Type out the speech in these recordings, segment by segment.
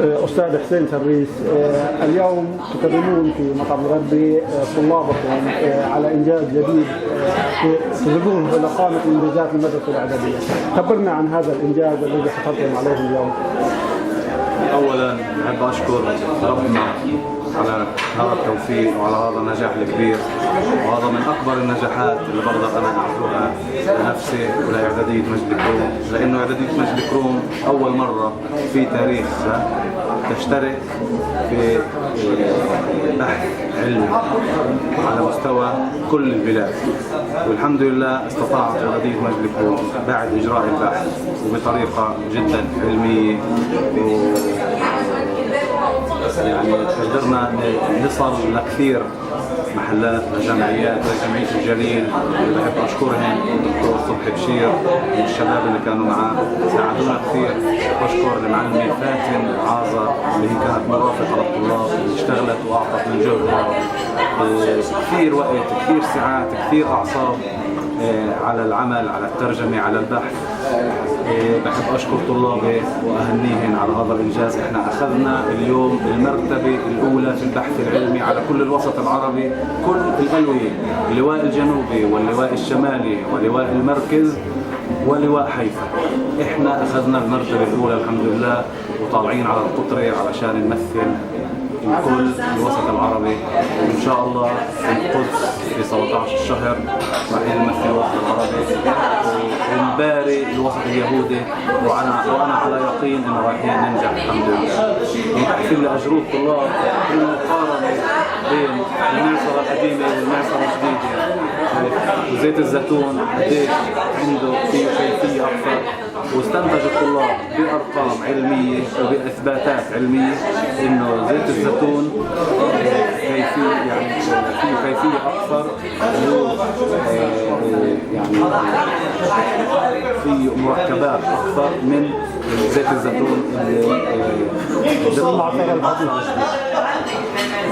أستاذ حسين سريس، اليوم تكرمون في مطعم مربي طلابكم على إنجاز جديد تدعون إلى إقامة إنجازات المدرسة الإعدادية. خبرنا عن هذا الإنجاز الذي حصلتم عليه اليوم. أولاً أحب أشكر ربنا على هذا التوفيق وعلى هذا النجاح الكبير، وهذا من أكبر النجاحات اللي بقدر أنا أعرفها لنفسي ولإعدادية مجد كروم، لأنه إعدادية مجد كروم أول مرة في تاريخها تشترك في بحث علمي على مستوى كل البلاد، والحمد لله استطاعت إعدادية مجد كروم بعد إجراء البحث وبطريقة جدا علمية يعني قدرنا نصل لكثير محلات وجمعيات وجمعية الجليل اللي بحب أشكرهم الدكتور صبحي بشير والشباب اللي كانوا معاه ساعدونا كثير. بشكر المعلمة فاتن عازة اللي هي كانت مرافقة للطلاب اللي اشتغلت وأعطت من جهدها كثير وقت كثير ساعات كثير أعصاب على العمل على الترجمة على البحث. بحب أشكر طلابي وأهنيهم على هذا الإنجاز. إحنا أخذنا اليوم المرتبة الأولى في البحث العلمي على كل الوسط العربي، كل الألوية، اللواء الجنوبي واللواء الشمالي ولواء المركز ولواء حيفا. إحنا أخذنا المرتبة الأولى الحمد لله، وطالعين على القطرة علشان نمثل كل الوسط العربي، وإن شاء الله في القدس في 17 الشهر راح نمثل الوسط العربي ونباري الوسط اليهودي، وأنا على يقين إنه رايحين ننجح الحمد لله. المحفل اللي أجروه الطلاب المقارنة بين المعصرة القديمة والمعصرة الجديدة وزيت الزيتون قديش عنده فيه كيفية أكثر، واستنتج الطلاب بأرقام علمية وبإثباتات علمية إنه زيت الزيتون كيفية يعني فيه كيفية أكثر، يعني فيه مركبات أكثر من زيت الزيتون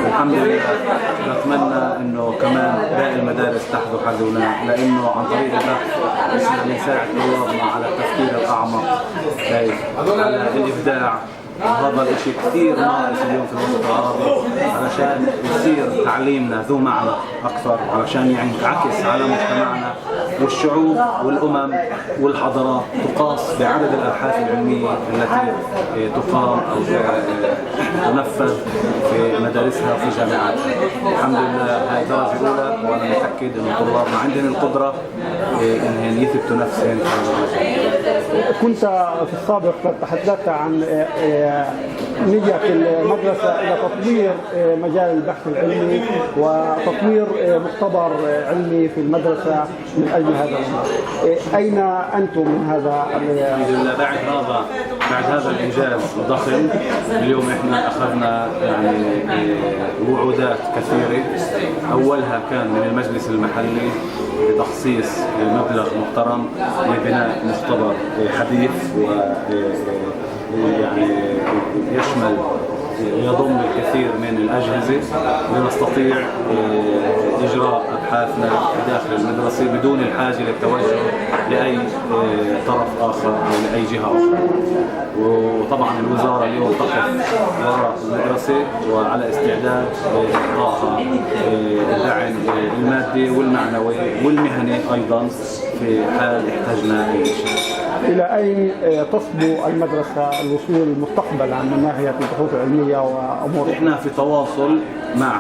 الحمد لله. نتمنى انه كمان باقي المدارس تحذو حذونا، لانه عن طريق البحث احنا بنساعد طلابنا على التفكير الاعمق على الابداع. وهذا الاشي كثير ناقص اليوم في الوسط العربي علشان يصير تعليمنا ذو معنى اكثر، علشان ينعكس على مجتمعنا والشعوب والامم والحضارات، تقاس بعدد الابحاث العلميه التي تقام او تنفذ في مدارسها وفي جامعاتها. الحمد لله هاي درجه اولى، وانا متاكد ان طلابنا عندهم القدره انهم يثبتوا نفسهم. كنت في السابق تحدثت عن نية المدرسة إلى تطوير مجال البحث العلمي وتطوير مختبر علمي في المدرسة من أجل هذا الأمر. أين أنتم من هذا؟ الحمد لله بعد هذا الإنجاز الضخم اليوم إحنا أخذنا يعني وعودات كثيرة. أولها كان من المجلس المحلي بتخصيص مبلغ محترم لبناء مختبر حديث يعني يشمل يضم الكثير من الأجهزة لنستطيع إجراء أبحاثنا داخل المدرسة بدون الحاجة للتوجه لأي طرف آخر أو لأي جهة أخرى. وطبعا الوزارة اليوم تقف وراء المدرسة وعلى استعداد لإعطائها الدعم المادي والمعنوي والمهني أيضا في حال احتاجنا أي شيء. إلى أين تصبو المدرسة الوصول مستقبلا من ناحية البحوث العلمية وأمور؟ إحنا في تواصل مع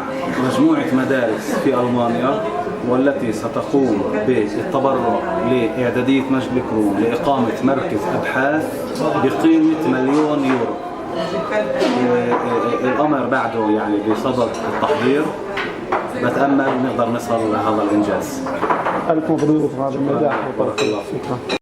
مجموعة مدارس في ألمانيا، والتي ستقوم بالتبرع لإعدادية مجد كروم لإقامة مركز أبحاث بقيمة 1,000,000 يورو. الأمر بعده يعني بصدد التحضير، بتأمل نقدر نصل لهذا الإنجاز. ألف مبروك هذا النجاح. بارك الله فيك.